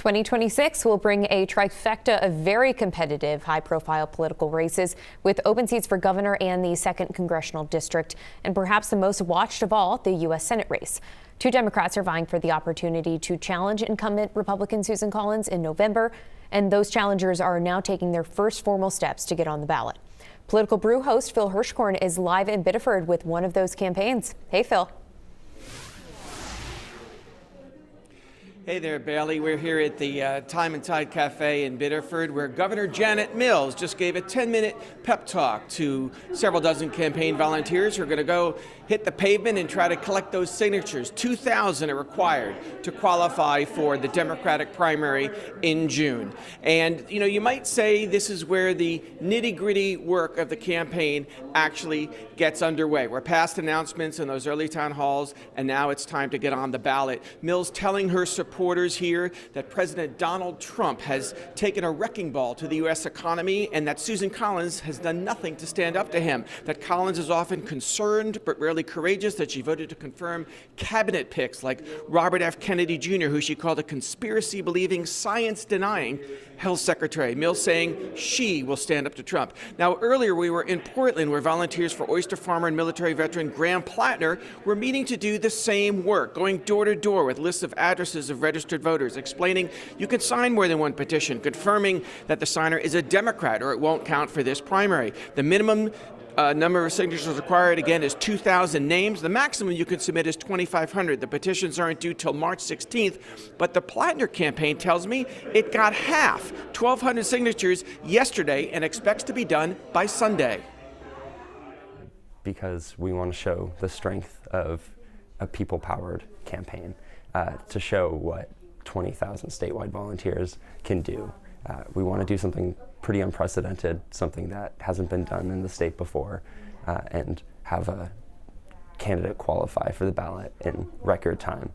2026 will bring a trifecta of very competitive, high-profile political races with open seats for governor and the 2nd Congressional District, and perhaps the most watched of all, the U.S. Senate race. Two Democrats are vying for the opportunity to challenge incumbent Republican Susan Collins in November, and those challengers are now taking their first formal steps to get on the ballot. Political Brew host Phil Hirschkorn is live in Biddeford with one of those campaigns. Hey, Phil. Hey there, Bailey. We're here at the Time and Tide Cafe in Biddeford, where Governor Janet Mills just gave a 10-minute pep talk to several dozen campaign volunteers who are going to go hit the pavement and try to collect those signatures. 2,000 are required to qualify for the Democratic primary in June. And, you know, you might say this is where the nitty-gritty work of the campaign actually gets underway. We're past announcements in those early town halls, and now it's time to get on the ballot. Mills telling her supporters here that President Donald Trump has taken a wrecking ball to the U.S. economy and that Susan Collins has done nothing to stand up to him, that Collins is often concerned but rarely courageous, that she voted to confirm cabinet picks like Robert F. Kennedy Jr., who she called a conspiracy-believing, science-denying health secretary. Mills saying she will stand up to Trump. Now, earlier we were in Portland, where volunteers for oyster farmer and military veteran Graham Plattner were meeting to do the same work, going door to door with lists of addresses of registered voters, explaining you can sign more than one petition, confirming that the signer is a Democrat or it won't count for this primary. The minimum number of signatures required, again, is 2,000 names. The maximum you can submit is 2,500. The petitions aren't due till March 16th, but the Plattner campaign tells me it got half, 1,200 signatures yesterday, and expects to be done by Sunday. Because we want to show the strength of a people-powered campaign, to show what 20,000 statewide volunteers can do. We want to do something pretty unprecedented, something that hasn't been done in the state before, and have a candidate qualify for the ballot in record time.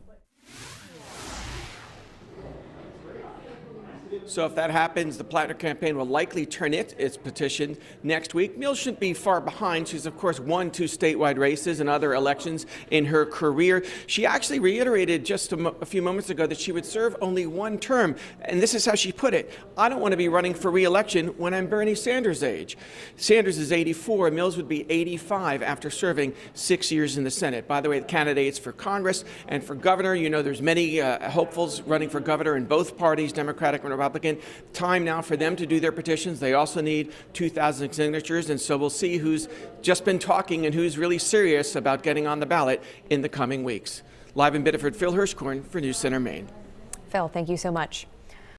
So if that happens, the Plattner campaign will likely turn its petition next week. Mills shouldn't be far behind. She's, of course, won 2 statewide races and other elections in her career. She actually reiterated just a few moments ago that she would serve only 1 term. And this is how she put it: I don't want to be running for re-election when I'm Bernie Sanders' age. Sanders is 84. Mills would be 85 after serving 6 years in the Senate. By the way, the candidates for Congress and for governor, you know, there's many hopefuls running for governor in both parties, Democratic and Republican. Time now for them to do their petitions. They also need 2,000 signatures, and so we'll see who's just been talking and who's really serious about getting on the ballot in the coming weeks. Live in Biddeford, Phil Hirschkorn for News Center, Maine. Phil, thank you so much.